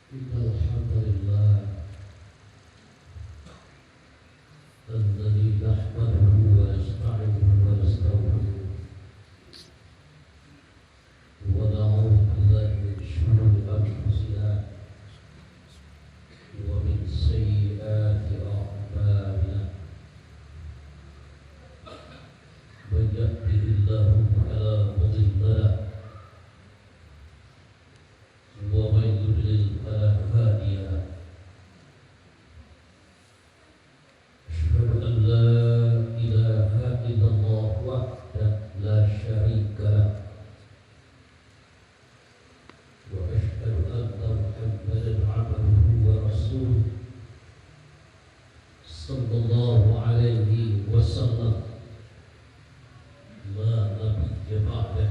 الحمد لله الذي نحمده ونستعينه ونستغفره ونعوذ بالله من شرور أنفسنا ومن سيئات أعمالنا من يهده الله فلا مضل له ومن يضلل فلا هادي له أشهد أن لا إله إلا الله وحده لا شريك له وأشهد أن محمدا عبده ورسوله صلى الله عليه وسلم لا نبي بعده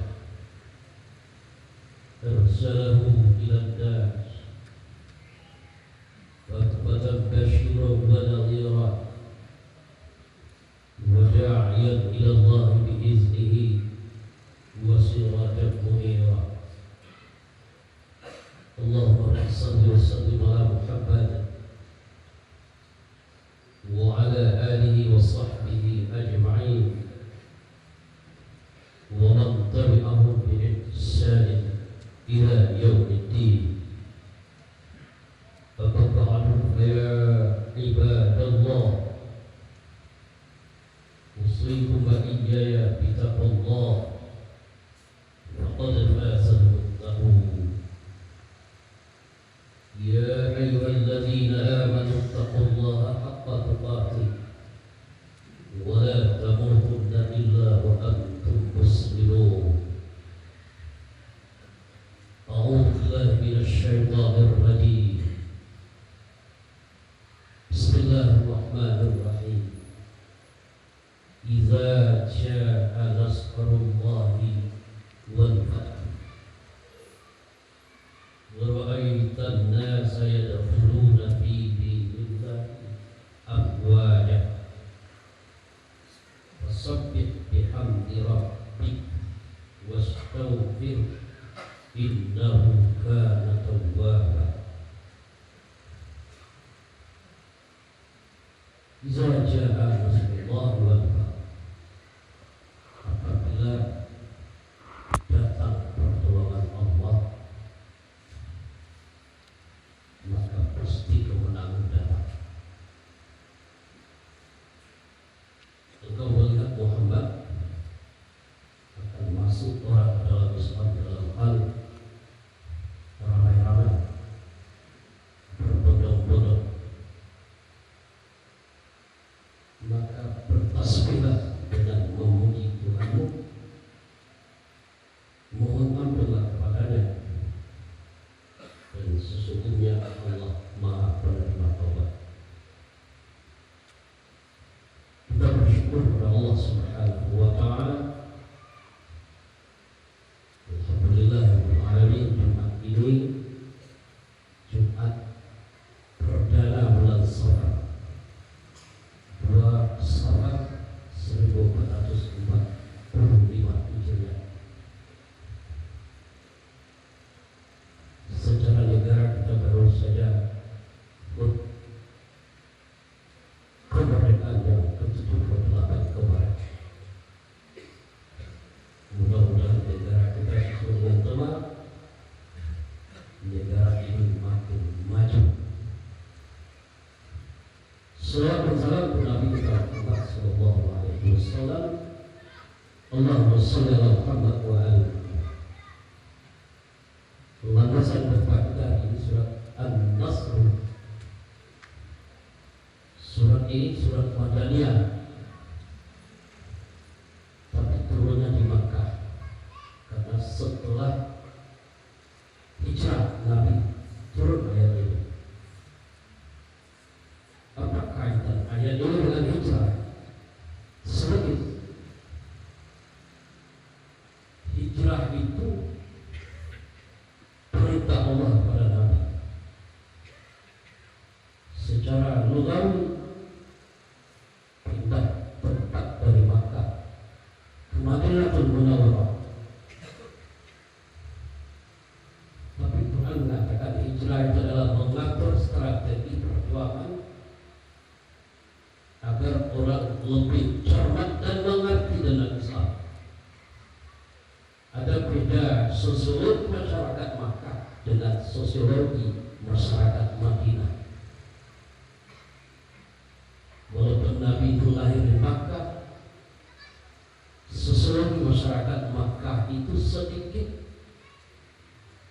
أرسله إلى الناس رحمة بشيرا ونذيرا وداعيا إلى الله بإذنه وسراجا منيرا اللهم صل وسلم على محمد وعلى آله وصحبه أجمعين ومن تبعهم بإحسان إلى يوم الدين أما بعد فيا عباد الله أوصيكم وإياي بتقوى الله فقد فاز المتقون يا أيها الذين آمنوا اتقوا الله حق تقاته ولا تموتن إلا وأنتم مسلمون أعوذ بالله من الشيطان الرجيم بسم الله الرحمن الرحيم إذا جاء نصر الله والفتح ورأيت الناس يدخلون في دين الله أفواجا فسبح بحمد ربك واستغفره إنه كان توابا إذا جاء نصر الله والفتح apabila datang pertolongan Allah maka pasti kemenangan datang. Engkau melihat Muhammad akan masuk orang dalam Islam dalam hal ramai-ramai berbondong-bondong, maka bertasbihlah dengan memuji Tuhanmu, mohon ampunlah kepadanya, dan sesungguhnya Allah Maha Penerima Taubat. Kita bersyukur kepada Allah Subhanahu wa Ta'ala. Alhamdulillahirrahmanirrahim. Jumat ini Jumat perdana bulan Safar 2 Safar 1445 Hijriah. Secara negara kita baru saja kemerdekaan yang ke-78 kemarin. Mudah-mudahan negara kita semakin teman, negara ini makin maju. Salawat dan salam kepada Nabi kita Muhammad sallallahu alaihi wasallam. Allahumma shalli ala Muhammad wa ali Muhammad. Landasan berdoa kita ini surat An-Nasr. Surat ini surat Madaniyah, tapi turunnya di Makkah karena setelah hijrah Nabi turun ayat ini. Apa kaitan ayat ini dengan hijrah? Sedikit. Hijrah itu perintah Allah kepada Nabi. Secara lugawi, perintah hijrah itu adalah mengatur strategi perjuangan agar orang lebih cermat dan mengerti tentang Islam. Ada beda sosiologi masyarakat Makkah dengan sosiologi masyarakat Madinah. Walaupun Nabi itu lahir di Makkah, sosiologi masyarakat Makkah itu sedikit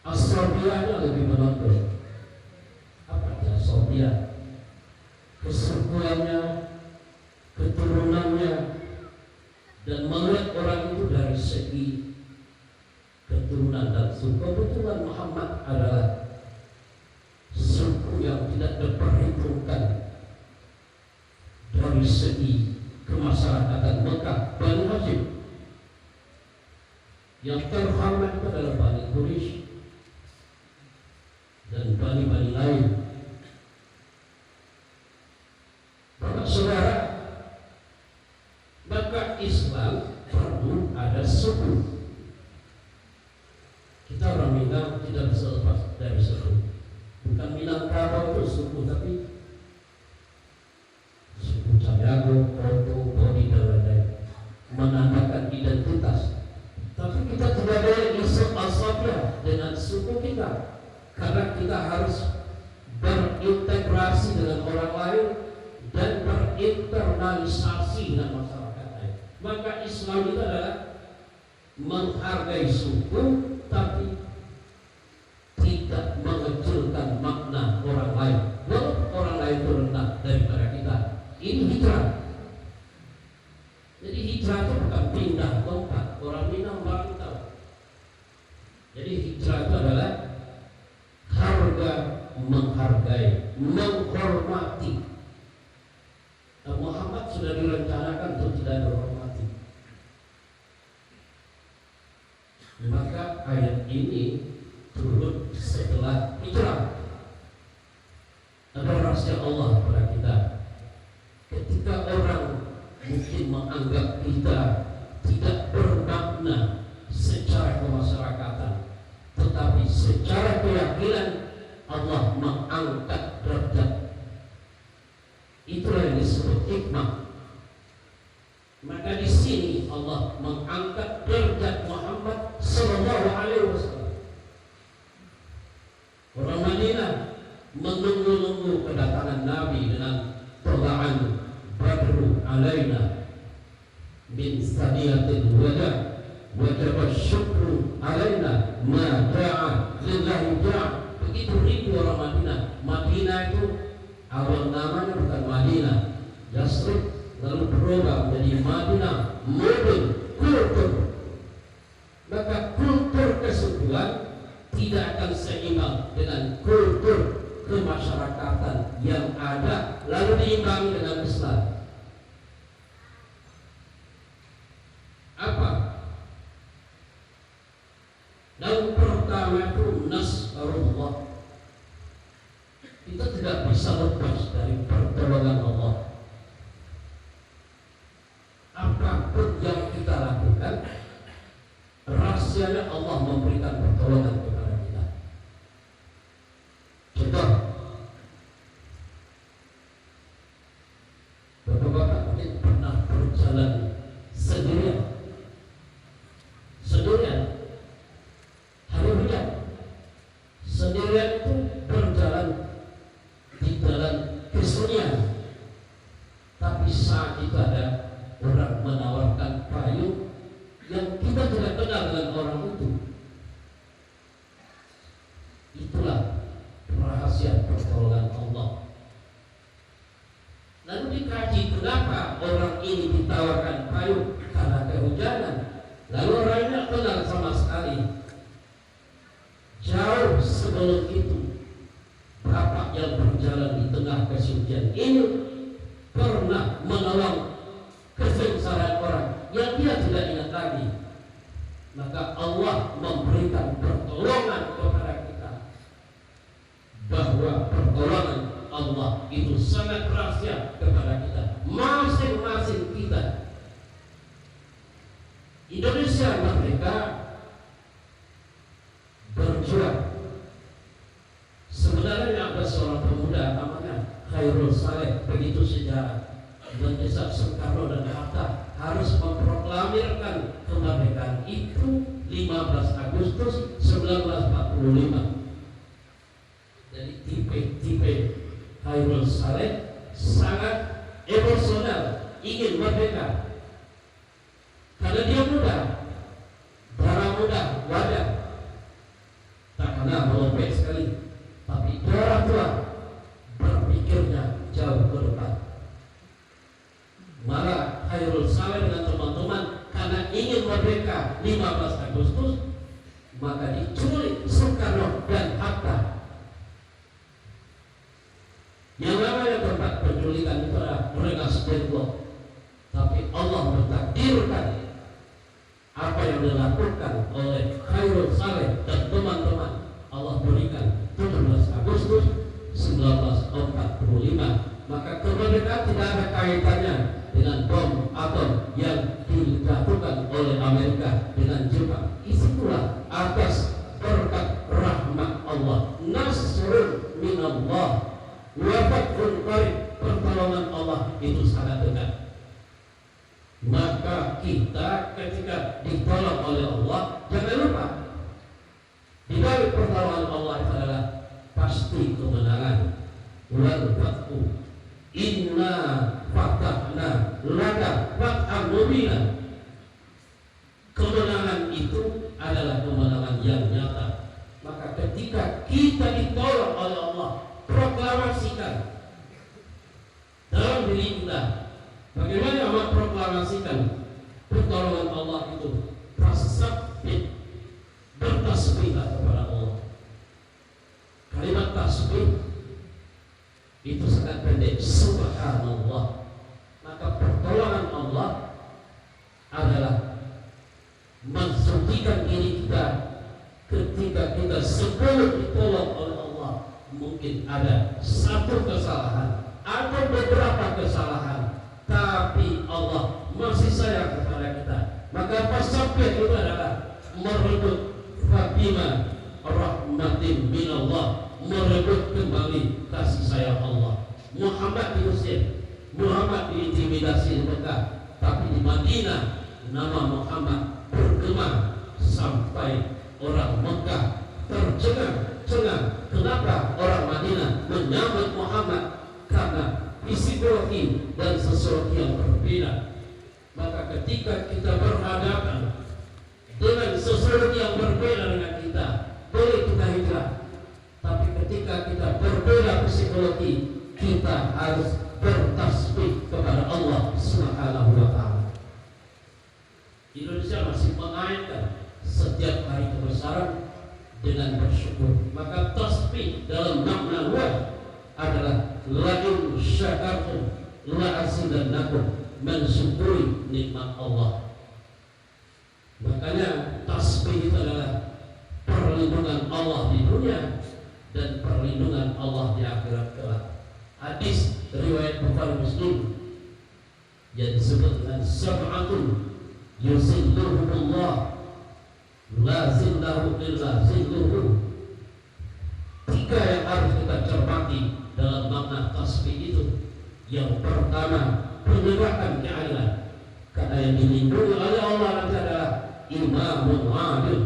asabianya lebih menonjol. Apa itu asabiah? Kesukuannya, keturunannya, dan melihat orang itu dari segi keturunan dan suku. Kebetulan Muhammad adalah suku yang tidak diperhitungkan dari segi kemasyarakatan Mekah. Bani Hashim yang terhormat itu adalah Bani Quraisy dan bani-bani lain. Bapak saudara, maka Islam perlu ada suku. Kita orang Minang tidak bisa lepas dari suku. Bukan Minangkabau itu suku, tapi suku Cadago, Koto, Bodi, dan lain-lain menandakan identitas. Tapi kita tidak boleh isop-asopnya dengan suku kita, karena kita harus berintegrasi dengan orang lain dan berinternalisasi dengan masyarakat lain. Maka Islam itu adalah menghargai suku, tapi tidak mengecilkan makna orang lain. Walaupun orang lain itu rendah daripada kita, ini hijrah. Jadi hijrah itu bukan pindah tempat. Orang Minang baru tahu. Jadi hijrah itu adalah harga, menghargai, menghormati. Muhammad sudah direncanakan untuk tidak dihormati. Maka ayat ini turun setelah hijrah. Ada rahasia Allah kepada kita. Ketika orang mungkin menganggap kita tidak bermakna secara kemasyarakatan, tetapi secara keyakinan Allah mengangkat derajat. Itulah yang disebut hikmah. Maka di sini Allah mengangkat derajat Muhammad Sallallahu Alaihi Wasallam. Orang Madinah menunggu-nunggu kedatangan Nabi dengan Tala'an Badru alaina min saniyatil wada wajib syukru alaina ma ja'a lillahi ja'a. Begitu rindu orang Madinah. Madinah itu awal namanya bukan Madinah, Yasrib, lalu berubah menjadi Madinah, modern, kultur. Maka kultur kesukuan tidak akan seimbang dengan kultur kemasyarakatan yang ada, lalu diimbangi dengan Islam. Apa? Dan pertama itu nasrullah. Kita tidak bisa lepas dari pertolongan Allah. Apapun yang kita lakukan, rahasianya Allah memberikan pertolongan kepada kita. Contoh, bapak-bapak mungkin pernah berjalan sendirian. Hari hujan. Sendirian itu berjalan di jalan kesunyian. Tapi saat itu ada orang menawarkan payung yang kita tidak kenal dengan orang itu. Itulah rahasia pertolongan Allah. Lalu dikaji kenapa orang ini ditawarkan payung, karena kehujanan. Lalu orangnya kenal sama sekali. Jauh sebelum itu, bapak yang berjalan di tengah kesucian ini pernah menolong kesengsaraan orang yang dia tidak ingat lagi. Maka Allah memberikan pertolongan kepada kita, bahwa pertolongan Allah itu sangat rahasia kepada kita, masing-masing kita. Indonesia merdeka berjuang Khairul Saleh, begitu sejarah. Mendesak Soekarno dan Hatta harus memproklamirkan kemerdekaan itu 15 Agustus 1945. Jadi tipe Khairul Saleh sangat emosional, ingin merdeka. Karena dia muda, darah muda, wajar. Tak kena melompat sekali, tapi darah tua, berpikirnya jauh ke depan. Malah Khairul Saleh dengan teman-teman karena ingin merdeka 15 Agustus, maka diculik Soekarno dan Hatta. Yang namanya tempat penculikan itu adalah Rengas Dengklok. Tapi Allah mentakdirkan apa yang dilakukan oleh Khairul Saleh dan teman-teman, Allah berikan 17 Agustus 1945. Maka kemerdekaan tidak ada kaitannya dengan bom atom yang dilakukan oleh Amerika dengan Jepang. Itulah atas berkat rahmat Allah, nasrun minallah wa fathun qarib, pertolongan Allah itu sangat dekat. Maka kita ketika ditolong oleh Allah, jangan lupa di balik pertolongan Allah itu adalah pasti kemenangan. Wal fathu inna fatahna laka fathan mubina. Kemenangan itu adalah kemenangan yang nyata. Maka ketika kita ditolong oleh Allah, proklamasikan dalam diri kita. Bagaimana Allah proklamasikan pertolongan Allah itu? Tasbih, bertasbihlah kepada Allah. Kalimat tasbih itu sangat pendek, subhanallah. Maka pertolongan Allah adalah mensucikan diri kita. Ketika kita sebelum ditolong oleh Allah, mungkin ada satu kesalahan atau beberapa kesalahan, tapi Allah masih sayang kepada kita. Maka tasbih itu adalah merebut Fatimah rahmatin minallah, merebut kembali kasih sayang Allah. Muhammad diusir, Muhammad diintimidasi di Mekah, tapi di Madinah nama Muhammad bergema sampai orang Mekah tercengang. Kenapa orang Madinah menyambut Muhammad? Karena psikologi dan sesuatu yang berbeda. Maka ketika kita berhadapan dengan sesuatu yang berbeda dengan kita, boleh kita hijrah. Tapi ketika kita berbeda psikologi, kita harus bertasbih kepada Allah Subhanahu wa ta'ala. Indonesia masih mengaitkan setiap hari kebesaran dengan bersyukur. Maka tasbih dalam makna luas adalah la'in syakartum la'azidannakum, mensyukuri nikmat Allah. Makanya tasbih itu adalah perlindungan Allah di dunia dan perlindungan Allah di akhirat kelak. Hadis riwayat Bukhari Muslim yang disebut dengan sab'atun yuzilluhumullah la zillahu illa zilluhu. Tiga yang harus kita cermati dalam makna tasbih itu. Yang pertama, penegakkan keadilan. Karena yang dilindungi oleh Allah nanti adalah imamun adil.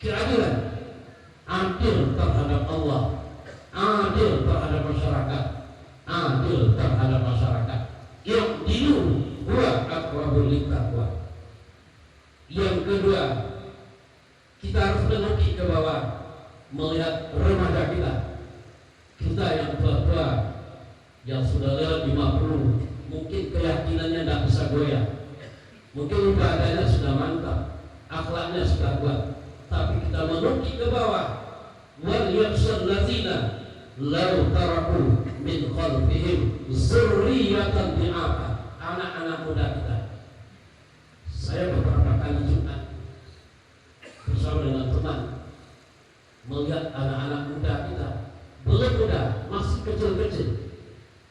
Keadilan, adil terhadap Allah, adil terhadap masyarakat, adil terhadap masyarakat. Yang dinu huwa aqrabul littaqwa. Yang kedua, kita harus menukik ke bawah, melihat remaja kita yang tua-tua, yang sudah lewat 50, mungkin keyakinannya tidak bisa goyah, mungkin ibadahnya sudah mantap, akhlaknya sudah kuat, tapi kita menukik ke bawah, wal yakhshal ladzina law taraku min khalfihim dzurriyyatan bi'afa. Anak-anak muda kita, saya beberapa kali Jumat bersama dengan teman melihat anak-anak muda kita, belum muda, masih kecil-kecil.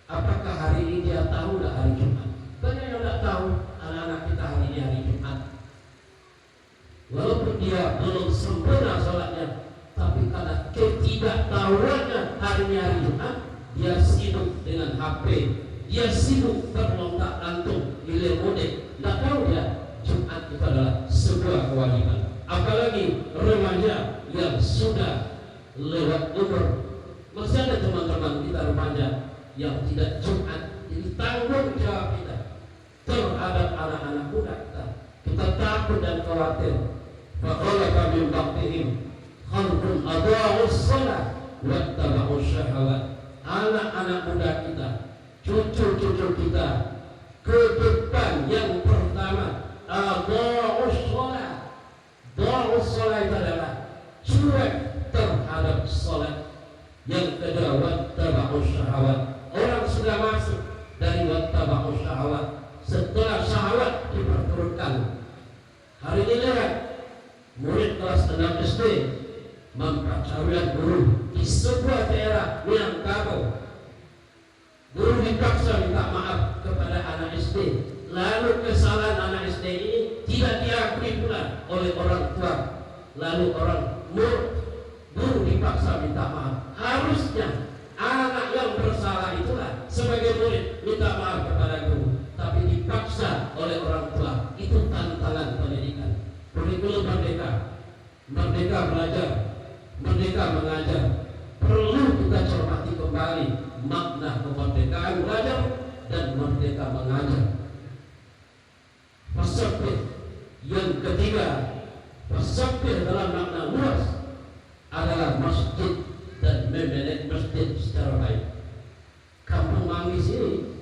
Apakah hari ini dia tahu tidak hari Jumat? Banyak yang tidak tahu anak-anak kita hari ini hari Jumat. Walaupun dia belum sempurna sholatnya, tapi karena ketidaktahuannya hari ini hari Jumat, dia sibuk dengan HP, dia sibuk terlontak-lantung hilir mudik. Tidak tahu dia Jumat itu adalah sebuah kewajiban. Apalagi remaja yang sudah lewat umur. Masih ada teman-teman kita remaja yang tidak Jumat. Jadi tanggung jawab kita terhadap anak-anak muda kita. Kita takut dan khawatir. Faqala min baqtihim khalqun adha'us shalah wattaba'us syahawat. Anak-anak muda kita, cucu-cucu kita ke depan yang pertama adha'us shalah. Adha'us shalah itu adalah cuek terhadap salat. Yang kedua wattaba'us syahawat. Orang sudah masuk dari wattaba'us syahawat. Setelah syahwat diperturutkan. Hari ini lihat murid kelas 6 SD mempercayai guru di sebuah daerah Minangkabau. Guru dipaksa minta maaf kepada anak SD. Lalu kesalahan anak SD ini tidak diakui pula oleh orang tua. Lalu guru dipaksa minta maaf. Harusnya anak yang bersalah itulah sebagai murid minta maaf kepada guru. Tapi dipaksa oleh orang tua. Itu tantangan pendidikan. Kurikulum merdeka, merdeka belajar, merdeka mengajar. Perlu kita cermati kembali makna kemerdekaan belajar dan merdeka mengajar. Perspektif yang ketiga, perspektif dalam makna luas adalah masjid dan memanage masjid secara baik. Kampung Manggis ini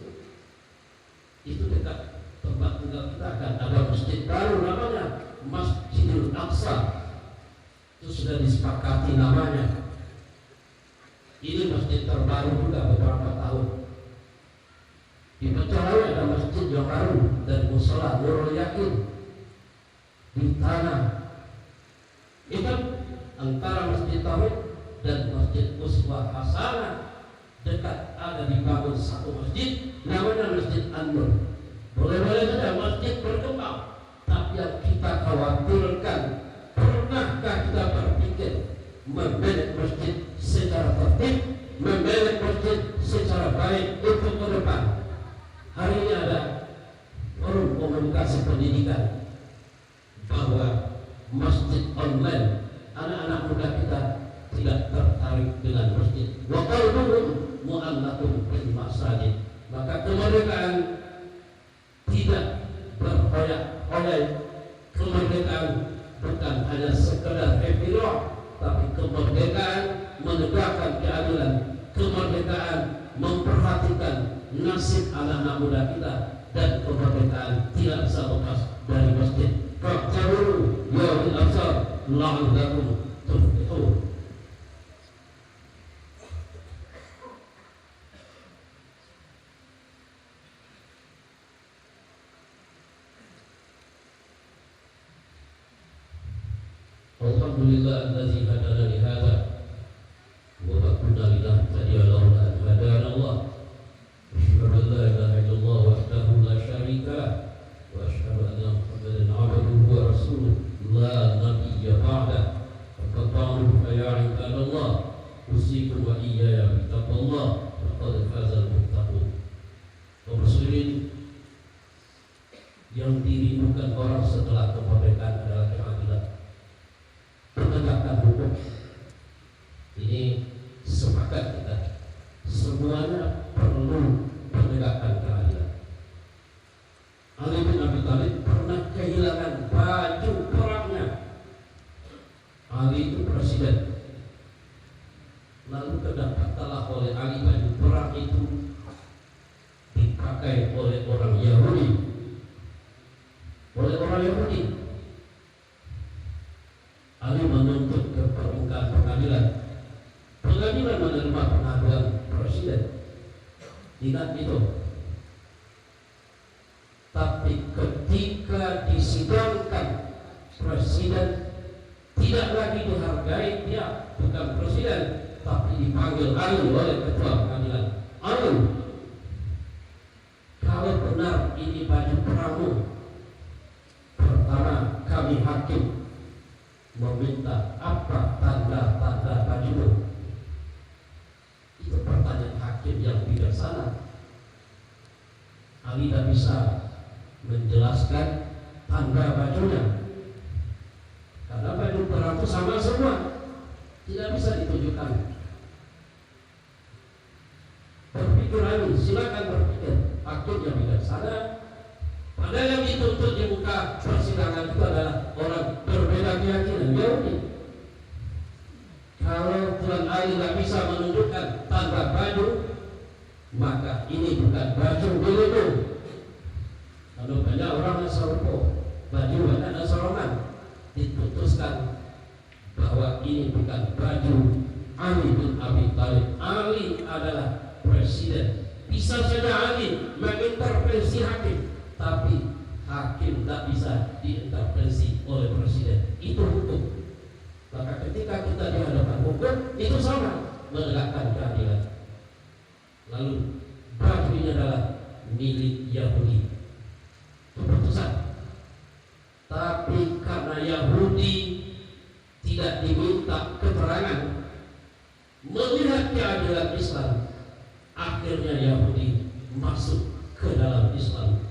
itu dekat tempat tinggal kita akan ada masjid baru namanya Masjidil Aqsa. Itu sudah disepakati namanya. Ini masjid terbaru juga beberapa tahun. Di Pecalang ada masjid yang baru dan musola Nurul Yakin di tanah. Itu antara Masjid Tauhid dan Masjid Uswah Hasanah dekat ada dibangun satu masjid namanya Masjid An-Nur. Boleh-boleh saja masjid berkembang, tapi yang kita khawatirkan, pernahkah kita berpikir memanage masjid secara tertib, memanage masjid secara baik untuk ke depan? Hari ini ada forum komunikasi pendidikan bahwa masjid online, anak-anak muda kita tidak tertarik dengan masjid. Wa qalbuhum mu'allaqun bil masajid. Maka kemerdekaan tidak berhoyak-hoyak. Kemerdekaan bukan hanya sekedar epilog, tapi kemerdekaan menegakkan keadilan. Kemerdekaan memperhatikan nasib anak-anak muda kita, dan kemerdekaan tidak bisa lepas dari masjid. Fa'tabiru ya ulil absar la'allakum tuflihun. Alhamdulillah allazi hadana li hadza wa ma kunna linahtadiya laula an hadana Allah. Asyhadu an la ilaha illallah wahdahu la syarika lah wa asyhadu anna Muhammadan 'abduhu wa rasuluh la nabiyya ba'dah. Faqulu fa ya ibadallah usikum wa iyaya bi taqwallah faqad faza al-muttaqun. Kaum muslimin yang dirindukan orang setelah kemerdekaan adalah keadilan, penegakan hukum. Ini sepakat kita, semuanya perlu penegakan keadilan. Ali bin Abi Thalib pernah kehilangan baju perangnya. Ali itu presiden. Lalu kedapatlah oleh Ali baju perang itu dipakai oleh orang Yahudi. Ali menuntut ke permukaan pengadilan. Pengadilan menerima pengaduan presiden. Ingat itu. Tapi ketika disidangkan, presiden tidak lagi dihargai. Dia bukan presiden, tapi dipanggil Ali oleh ketua pengadilan. Ali, kalau benar ini baju perangmu, pertama kami hakim meminta apa tanda-tanda bajumu. Itu pertanyaan hakim bijaksana. Ali tidak bisa menjelaskan tanda bajunya, karena baju perang itu sama semua, tidak bisa ditunjukkan. Berpikir Ali, silakan berpikir, hakimnya bijaksana. Padahal yang dituntut di muka persidangan itu adalah orang berbeda keyakinan Yahudi. Kalau Tuan Ali tidak bisa menunjukkan tanda baju, maka ini bukan baju milikmu. Kalau banyak orang Nasrani, baju banyak Nasrani, diputuskan bahwa ini bukan baju Ali bin Abi Thalib. Ali adalah presiden. Bisa saja Ali mengintervensi hakim, tapi hakim tak bisa diintervensi oleh presiden. Itu hukum. Maka ketika kita di hadapan hukum, itu sama, menegakkan keadilan. Lalu baju ini adalah milik Yahudi, keputusan. Tapi karena Yahudi tidak diminta keterangan melihat keadilan Islam, akhirnya Yahudi masuk ke dalam Islam,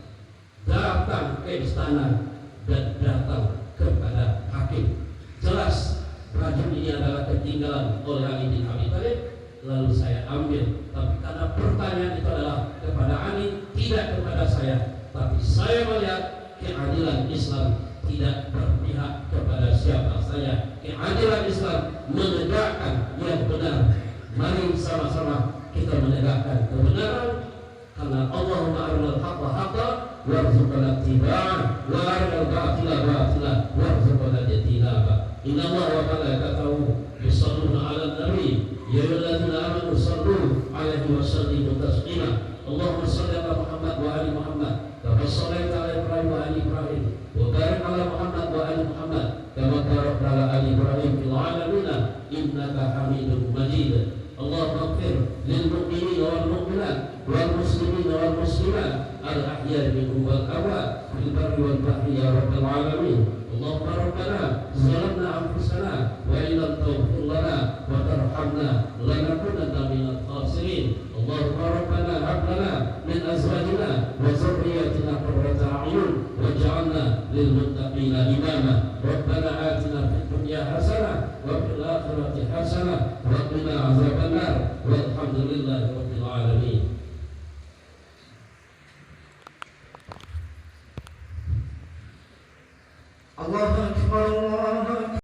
datang ke istana dan datang kepada hakim. Jelas baju ini adalah ketinggalan oleh Ali bin Abi Thalib, lalu saya ambil. Tapi karena pertanyaan itu adalah kepada Ali, tidak kepada saya, tapi saya melihat keadilan Islam tidak berpihak kepada siapa saja. Keadilan Islam menegakkan yang benar. Mari sama-sama kita menegakkan kebenaran, karena Allahumma arinal haqqa haqqan warzuqna ittiba'ah wa arinal batila batilan warzuqna ijtinabah. Inna Allah wa malaikatahu yusalluna 'alan nabi ya ayyuhalladzina amanu sallu 'alaihi wa sallimu taslima. Allahumma shalli 'ala Muhammad wa ali Muhammad kama shallaita 'ala Ibrahim wa ali Ibrahim wa barik 'ala Muhammad wa ali Muhammad kama barakta 'ala ali Ibrahim fil 'alamin innaka Hamidum Majid. Allahumma ighfir lil mu'minina wal mu'minat wal muslimina wal muslimat al ahya'i minhum wal amwat fil barri wal bahri ya rabbal alamin. Allahumma rabbana zalamna anfusana wa in lam taghfir lana wa tarhamna lanakunanna minal khasirin. Allahumma rabbana hab lana min azwajina wa dhurriyyatina qurrata a'yun waj'alna lil muttaqina imama. Rabbana atina fid dunya hasanah wa fil akhirati hasanah